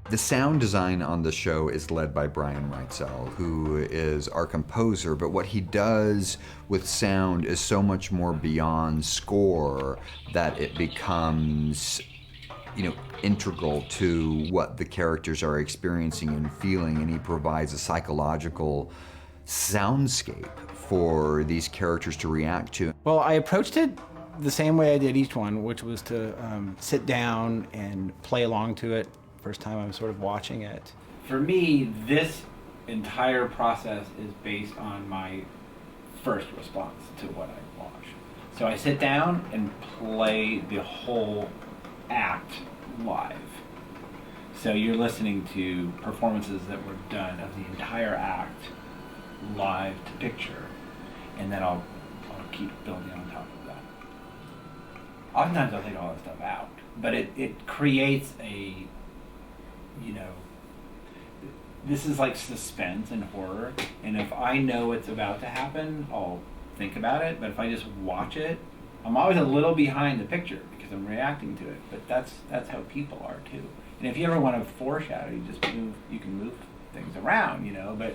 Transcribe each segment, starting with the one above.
The sound design on the show is led by Brian Reitzel, who is our composer, but what he does with sound is so much more beyond score that it becomes, integral to what the characters are experiencing and feeling, and he provides a psychological soundscape for these characters to react to. Well, I approached it the same way I did each one, which was to sit down and play along to it. First time I'm sort of watching it. For me, this entire process is based on my first response to what I watch. So I sit down and play the whole act live. So you're listening to performances that were done of the entire act live to picture, and then I'll keep building on top of that. Oftentimes I'll take all that stuff out, but it creates a, this is like suspense and horror, and if I know it's about to happen, I'll think about it, but if I just watch it, I'm always a little behind the picture because I'm reacting to it, but that's how people are too. And if you ever want to foreshadow, you can move things around, but...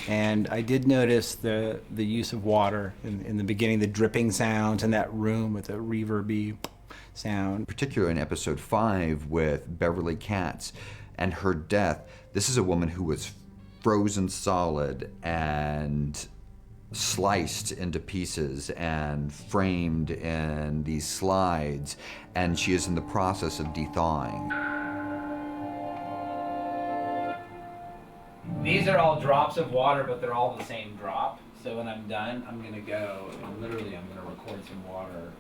And I did notice the use of water in the beginning, the dripping sounds in that room with the reverby sound. Particularly in episode 5 with Beverly Katz and her death, this is a woman who was frozen solid and sliced into pieces and framed in these slides, and she is in the process of thawing. These are all drops of water, but they're all the same drop. So when I'm done, I'm gonna go and literally I'm gonna record some water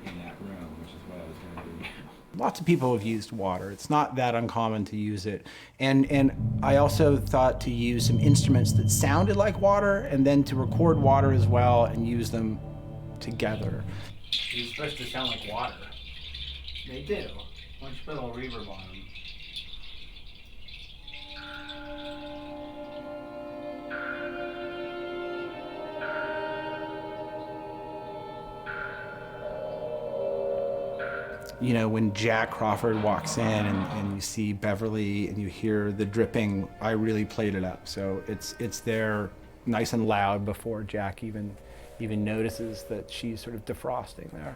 in that room, which is what I was gonna do now. Lots of people have used water. It's not that uncommon to use it. And I also thought to use some instruments that sounded like water and then to record water as well and use them together. These are supposed to sound like water. They do. Why don't you put a little reverb on them? When Jack Crawford walks in and you see Beverly and you hear the dripping, I really played it up. So it's there nice and loud before Jack even notices that she's sort of defrosting there.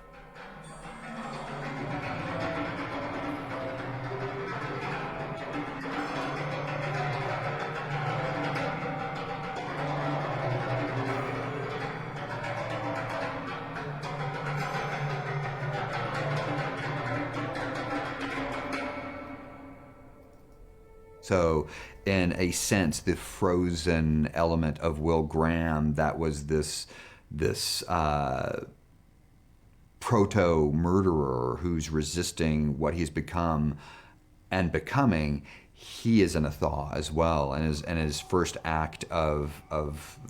So in a sense, the frozen element of Will Graham, that was this proto-murderer who's resisting what he's become and becoming, he is in a thaw as well, and his first act of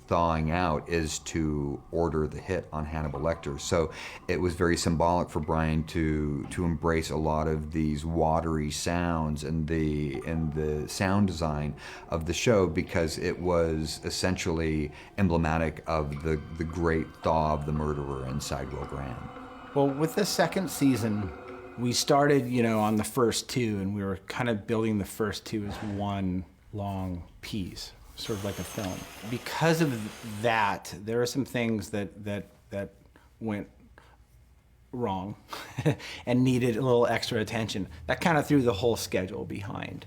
thawing out is to order the hit on Hannibal Lecter. So it was very symbolic for Brian to embrace a lot of these watery sounds in the sound design of the show, because it was essentially emblematic of the great thaw of the murderer inside Will Graham. Well, with the second season, we started, on the first two, and we were kind of building the first two as one long piece, sort of like a film. Because of that, there are some things that went wrong and needed a little extra attention. That kind of threw the whole schedule behind.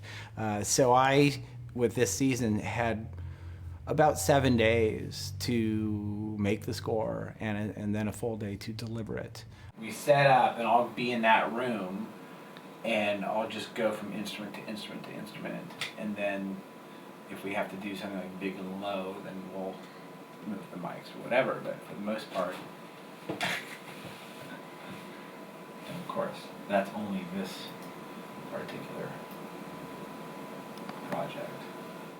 So I, with this season, had about 7 days to make the score and then a full day to deliver it. We set up and I'll be in that room and I'll just go from instrument to instrument to instrument, and then if we have to do something like big and low, then we'll move the mics or whatever, but for the most part, and of course, that's only this particular project.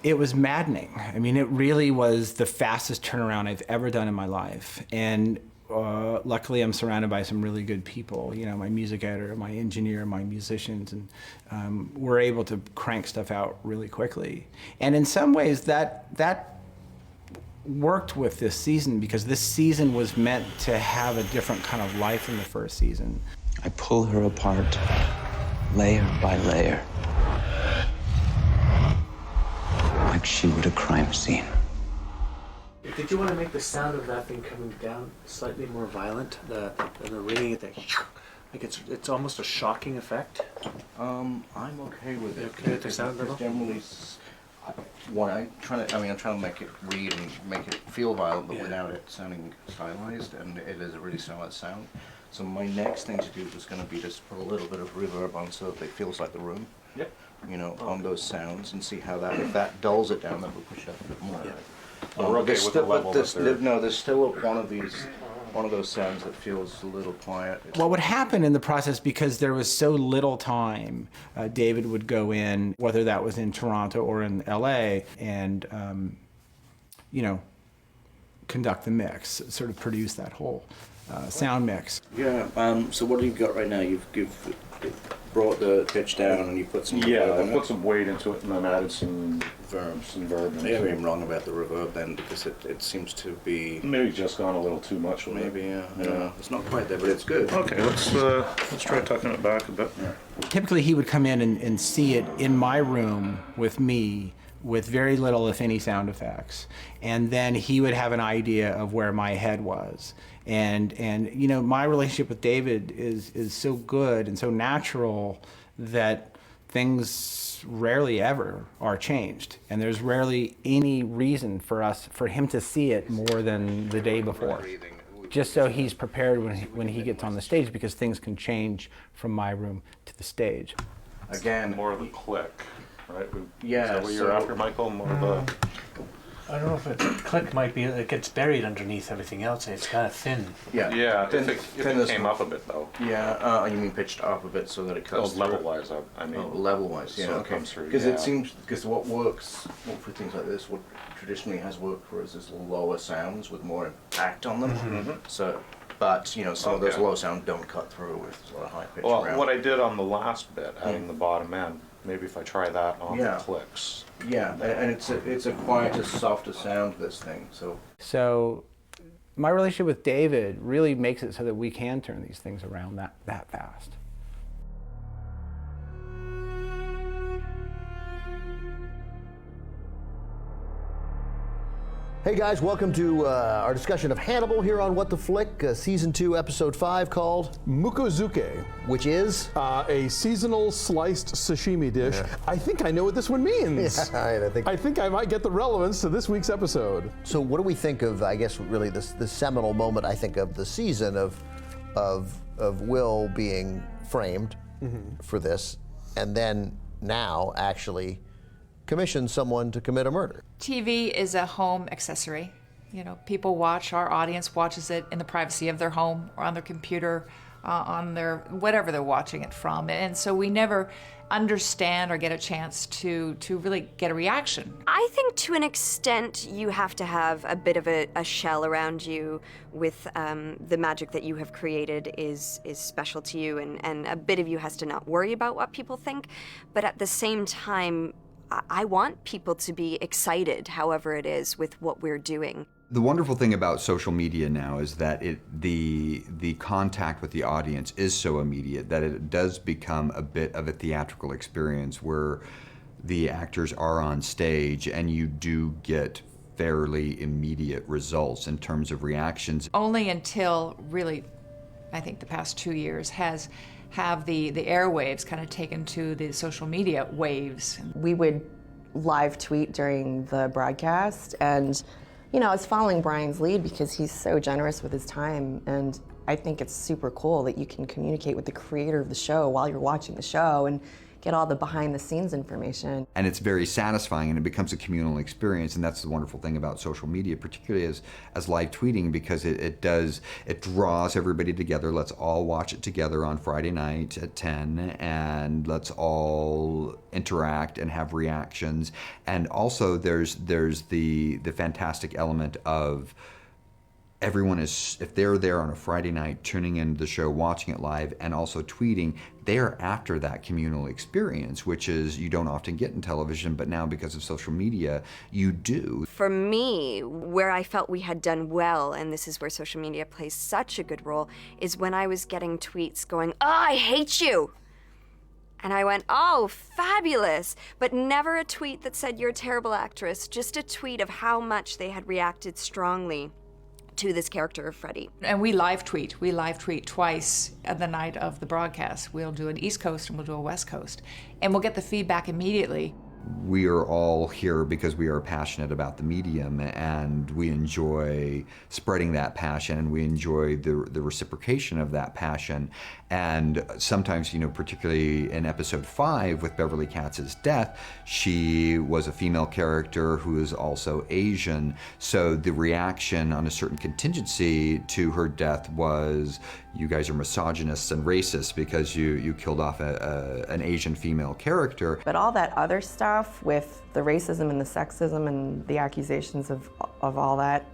It was maddening. I mean, it really was the fastest turnaround I've ever done in my life. And luckily, I'm surrounded by some really good people. My music editor, my engineer, my musicians, and we're able to crank stuff out really quickly. And in some ways, that worked with this season, because this season was meant to have a different kind of life than the first season. I pull her apart, layer by layer. like she would a crime scene. Did you want to make the sound of that thing coming down slightly more violent? The ringing at the like it's almost a shocking effect. I'm okay with it. Okay with the sound level? Generally, I'm trying to make it read and make it feel violent, but without it sounding stylized, and it is a really stylized sound. So my next thing to do is going to be just put a little bit of reverb on so that it feels like the room. Yep. You know, on those sounds, and see how that, if that dulls it down, then we'll push it up a bit more. Yeah. We're okay with the level that they're... No, there's still one of those sounds that feels a little quiet. What would happen in the process, because there was so little time, David would go in, whether that was in Toronto or in LA, and conduct the mix, sort of produce that whole sound mix. Yeah. So what have you got right now? You've brought the pitch down and you put some. Yeah, I put some weight into it and then added some verb. Maybe I'm wrong about the reverb then, because it seems to be. Maybe just gone a little too much with Maybe, it. yeah. It's not quite there, but it's good. Okay, let's try tucking it back a bit. Yeah. Typically, he would come in and see it in my room with me, with very little, if any, sound effects. And then he would have an idea of where my head was. And my relationship with David is so good and so natural that things rarely ever are changed. And there's rarely any reason for him to see it more than the day before. Just so he's prepared when he gets on the stage, because things can change from my room to the stage. Again, More of the click, right? Yeah, Is that what you're after, Michael? More of the... I don't know if it's a click might be, it gets buried underneath everything else and it's kind of thin. Yeah, Thin- if thin it as came well. up a bit, though. Yeah, you mean pitched up a bit so that it cuts through? Level-wise, I mean. Oh, level-wise, yeah, so it okay. comes through, Because yeah. it seems, what for things like this, what traditionally has worked for us is lower sounds with more impact on them. Mm-hmm. So, but some of those Okay. low sounds don't cut through with sort of high pitch Well, around. what I did on the last bit, adding the bottom end, maybe if I try that on Yeah. the clicks. Yeah, and it's a quieter, softer sound, this thing. So my relationship with David really makes it so that we can turn these things around that fast. Hey guys, welcome to our discussion of Hannibal here on What the Flick, Season 2, Episode 5, called Mukozuke, which is? a seasonal sliced sashimi dish. Yeah. I think I know what this one means. Yeah, I think I might get the relevance to this week's episode. So what do we think of, I guess, really the seminal moment, I think, of the season of Will being framed for this, and then now actually commission someone to commit a murder? TV is a home accessory. People watch, our audience watches it in the privacy of their home or on their computer, on their, whatever they're watching it from. And so we never understand or get a chance to really get a reaction. I think to an extent you have to have a bit of a shell around you with the magic that you have created is special to you, and a bit of you has to not worry about what people think. But at the same time, I want people to be excited, however it is, with what we're doing. The wonderful thing about social media now is that the contact with the audience is so immediate that it does become a bit of a theatrical experience where the actors are on stage and you do get fairly immediate results in terms of reactions. Only until really, I think the past 2 years have the airwaves kind of taken to the social media waves. We would live tweet during the broadcast, and I was following Brian's lead because he's so generous with his time, and I think it's super cool that you can communicate with the creator of the show while you're watching the show and get all the behind the scenes information. And it's very satisfying, and it becomes a communal experience, and that's the wonderful thing about social media, particularly as live tweeting, because it draws everybody together. Let's all watch it together on Friday night at 10, and let's all interact and have reactions. And also there's the fantastic element of everyone is, if they're there on a Friday night tuning into the show, watching it live, and also tweeting, they're after that communal experience, which is you don't often get in television, but now because of social media, you do. For me, where I felt we had done well, and this is where social media plays such a good role, is when I was getting tweets going, "Oh, I hate you!" And I went, oh, fabulous. But never a tweet that said you're a terrible actress, just a tweet of how much they had reacted strongly to this character of Freddie. And we live tweet. We live tweet twice the night of the broadcast. We'll do an East Coast and we'll do a West Coast. And we'll get the feedback immediately. We are all here because we are passionate about the medium, and we enjoy spreading that passion, and we enjoy the reciprocation of that passion. And sometimes, you know, particularly in episode 5 with Beverly Katz's death, she was a female character who is also Asian. So the reaction on a certain contingency to her death was, you guys are misogynists and racists because you killed off an Asian female character. But all that other stuff with the racism and the sexism and the accusations of all that,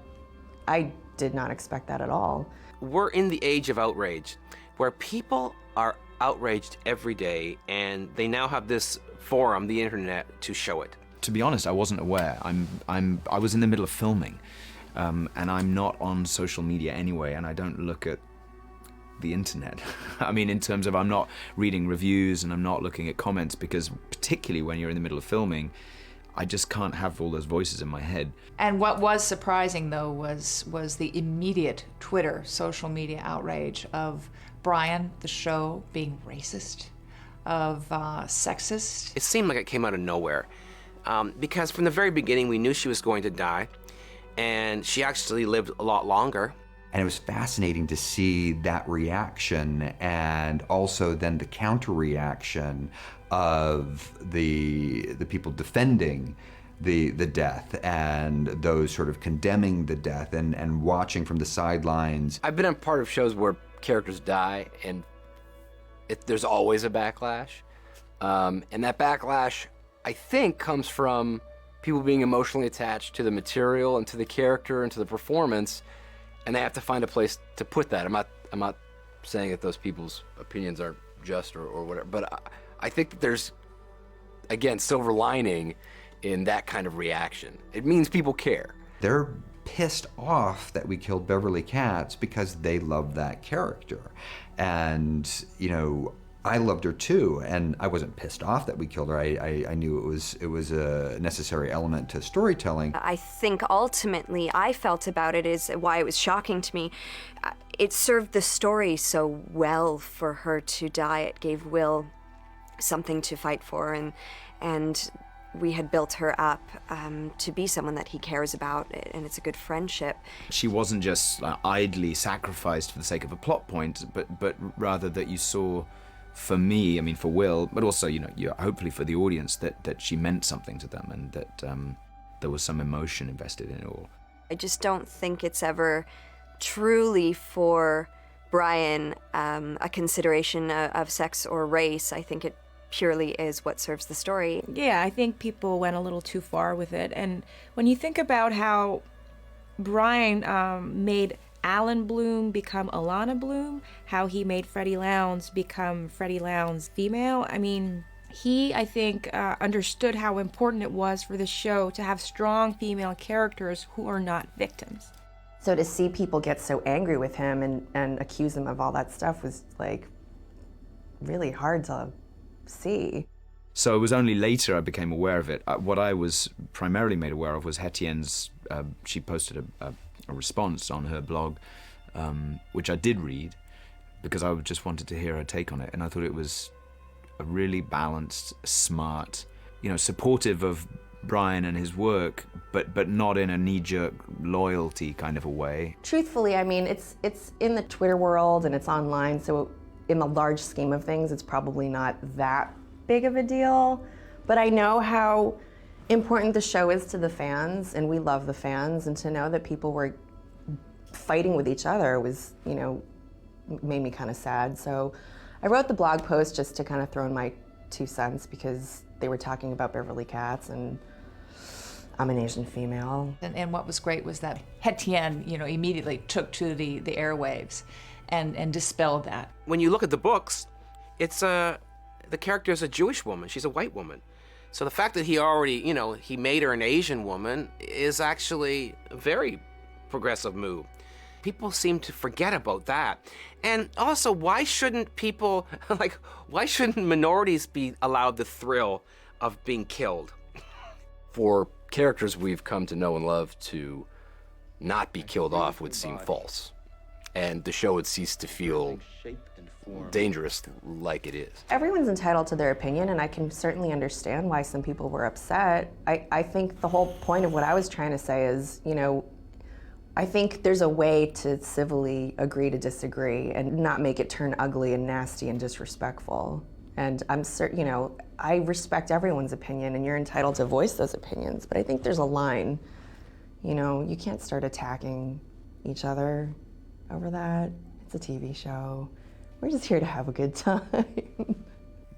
I did not expect that at all. We're in the age of outrage, where people are outraged every day, and they now have this forum, the internet, to show it. To be honest, I wasn't aware. I was in the middle of filming, and I'm not on social media anyway, and I don't look at the internet. I mean, in terms of I'm not reading reviews and I'm not looking at comments, because particularly when you're in the middle of filming, I just can't have all those voices in my head. And what was surprising, though, was the immediate Twitter, social media outrage of Brian, the show, being racist, of sexist. It seemed like it came out of nowhere, because from the very beginning we knew she was going to die, and she actually lived a lot longer. And it was fascinating to see that reaction, and also then the counter reaction of the people defending the death, and those sort of condemning the death, and watching from the sidelines. I've been on part of shows where characters die and there's always a backlash. And that backlash, I think, comes from people being emotionally attached to the material and to the character and to the performance, and they have to find a place to put that. I'm not saying that those people's opinions are just or whatever, but I think that there's, again, silver lining in that kind of reaction. It means people care. They're pissed off that we killed Beverly Katz because they love that character. And, you know, I loved her too, and I wasn't pissed off that we killed her. I knew it was a necessary element to storytelling. I think ultimately I felt about it is why it was shocking to me. It served the story so well for her to die. It gave Will something to fight for, and we had built her up to be someone that he cares about, and it's a good friendship. She wasn't just idly sacrificed for the sake of a plot point, but rather that you saw, for me, I mean for Will, but also, you know, hopefully for the audience, that she meant something to them, and that there was some emotion invested in it all. I just don't think it's ever truly for Brian a consideration of sex or race. I think it purely is what serves the story. Yeah, I think people went a little too far with it. And when you think about how Brian made Alan Bloom become Alana Bloom, how he made Freddie Lowndes become Freddie Lowndes female, I mean, he, I think, understood how important it was for the show to have strong female characters who are not victims. So to see people get so angry with him and accuse him of all that stuff was like really hard to see. So it was only later I became aware of it. What I was primarily made aware of was Hettienne's, she posted a response on her blog, which I did read because I just wanted to hear her take on it, and I thought it was a really balanced, smart, you know, supportive of Brian and his work, but not in a knee-jerk loyalty kind of a way. Truthfully, I mean, it's in the Twitter world and it's online, so in the large scheme of things, it's probably not that big of a deal. But I know how important the show is to the fans, and we love the fans, and to know that people were fighting with each other was, you know, made me kind of sad. So I wrote the blog post just to kind of throw in my 2 cents, because they were talking about Beverly Katz, and I'm an Asian female. And what was great was that Hettienne, you know, immediately took to the airwaves and dispelled that. When you look at the books, it's the character is a Jewish woman. She's a white woman. So the fact that he already, you know, he made her an Asian woman is actually a very progressive move. People seem to forget about that. And also, why shouldn't people, like, why shouldn't minorities be allowed the thrill of being killed? For characters we've come to know and love to not be killed off would seem false. And the show would cease to feel dangerous like it is. Everyone's entitled to their opinion, and I can certainly understand why some people were upset. I think the whole point of what I was trying to say is, you know, I think there's a way to civilly agree to disagree and not make it turn ugly and nasty and disrespectful. And I'm certain, you know, I respect everyone's opinion, and you're entitled to voice those opinions, but I think there's a line. You know, you can't start attacking each other over that. It's a TV show. We're just here to have a good time.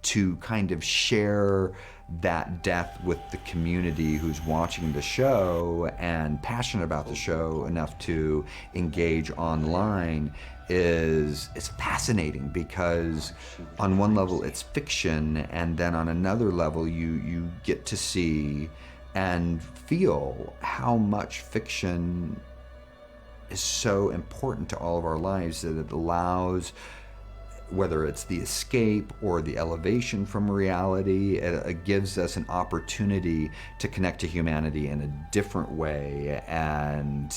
To kind of share that depth with the community who's watching the show and passionate about the show enough to engage online is fascinating, because on one level it's fiction, and then on another level you get to see and feel how much fiction is so important to all of our lives, that it allows, whether it's the escape or the elevation from reality, it gives us an opportunity to connect to humanity in a different way. And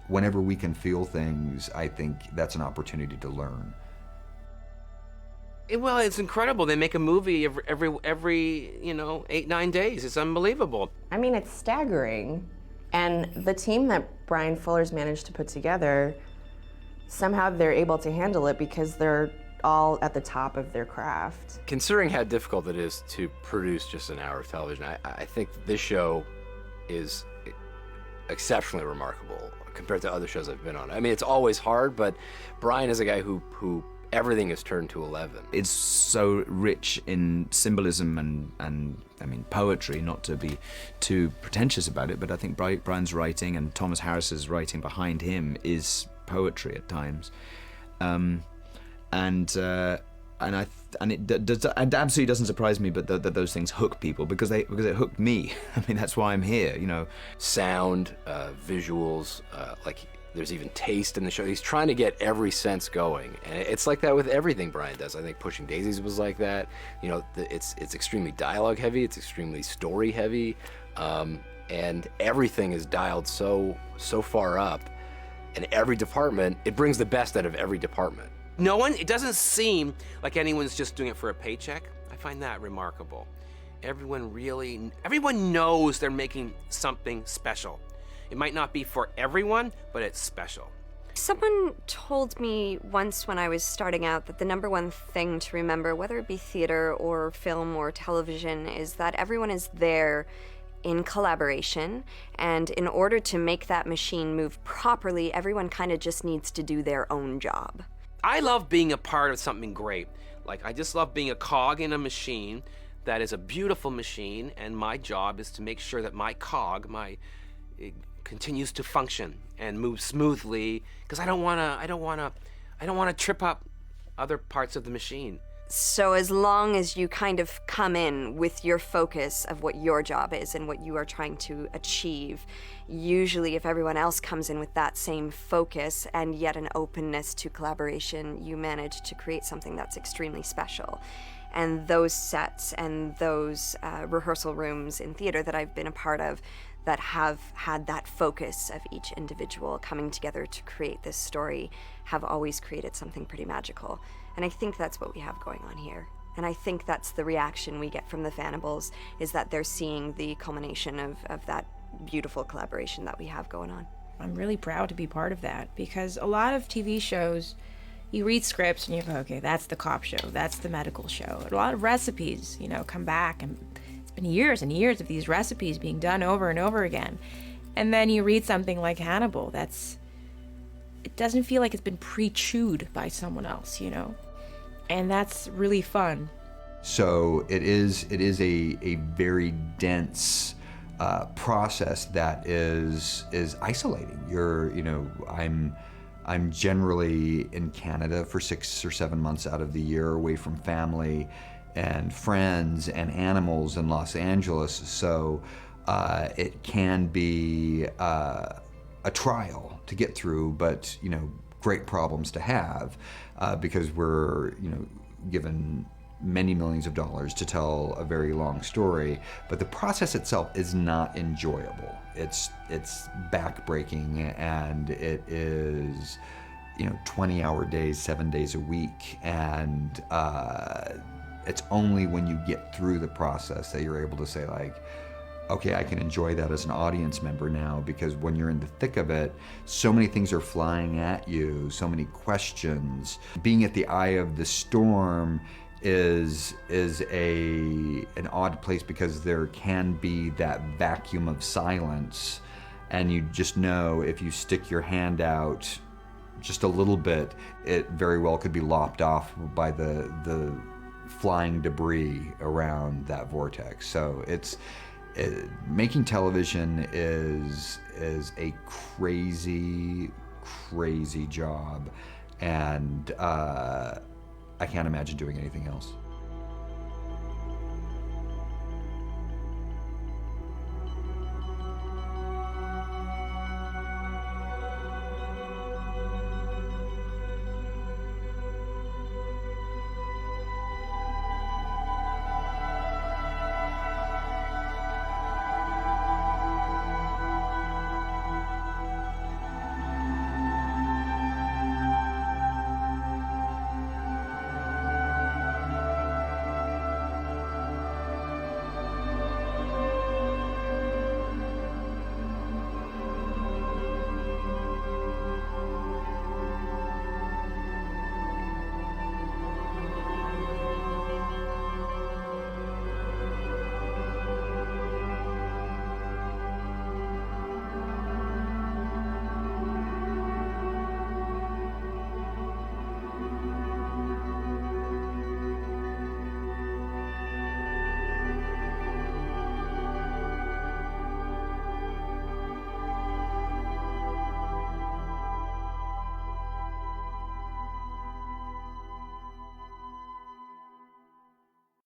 whenever we can feel things, I think that's an opportunity to learn. Well, it's incredible. They make a movie every 8-9 days. It's unbelievable. I mean, it's staggering. And the team that Brian Fuller's managed to put together, somehow they're able to handle it because they're all at the top of their craft. Considering how difficult it is to produce just an hour of television, I think this show is exceptionally remarkable compared to other shows I've been on. I mean, it's always hard, but Brian is a guy who everything is turned to 11. It's so rich in symbolism and I mean, poetry, not to be too pretentious about it, but I think Brian's writing and Thomas Harris's writing behind him is poetry at times. And it absolutely doesn't surprise me, but that those things hook people because it hooked me. I mean, that's why I'm here, you know. Sound, visuals, like there's even taste in the show. He's trying to get every sense going, and it's like that with everything Brian does. I think Pushing Daisies was like that. You know, it's extremely dialogue heavy, it's extremely story heavy, and everything is dialed so far up. And every department, it brings the best out of every department. It doesn't seem like anyone's just doing it for a paycheck. I find that remarkable. Everyone knows they're making something special. It might not be for everyone, but it's special. Someone told me once when I was starting out that the number one thing to remember, whether it be theater or film or television, is that everyone is there in collaboration, and in order to make that machine move properly, everyone kind of just needs to do their own job. I love being a part of something great. Like, I just love being a cog in a machine that is a beautiful machine, and my job is to make sure that my cog, it continues to function and move smoothly, because I don't want to trip up other parts of the machine. So as long as you kind of come in with your focus of what your job is and what you are trying to achieve, usually if everyone else comes in with that same focus and yet an openness to collaboration, you manage to create something that's extremely special. And those sets and those rehearsal rooms in theater that I've been a part of that have had that focus of each individual coming together to create this story have always created something pretty magical. And I think that's what we have going on here. And I think that's the reaction we get from the Hannibals, is that they're seeing the culmination of that beautiful collaboration that we have going on. I'm really proud to be part of that, because a lot of TV shows, you read scripts and you go, okay, that's the cop show, that's the medical show. A lot of recipes, come back, and it's been years and years of these recipes being done over and over again. And then you read something like Hannibal, it doesn't feel like it's been pre-chewed by someone else, and that's really fun. So it is a very dense process that is isolating. I'm generally in Canada for 6 or 7 months out of the year, away from family and friends and animals in Los Angeles. So it can be a trial to get through, but great problems to have, because we're given many millions of dollars to tell a very long story, but the process itself is not enjoyable. It's backbreaking, and it is 20-hour days, 7 days a week, and it's only when you get through the process that you're able to say, like, okay, I can enjoy that as an audience member now, because when you're in the thick of it, so many things are flying at you, so many questions. Being at the eye of the storm is an odd place, because there can be that vacuum of silence, and you just know if you stick your hand out just a little bit, it very well could be lopped off by the flying debris around that vortex. So making television is a crazy job, and I can't imagine doing anything else.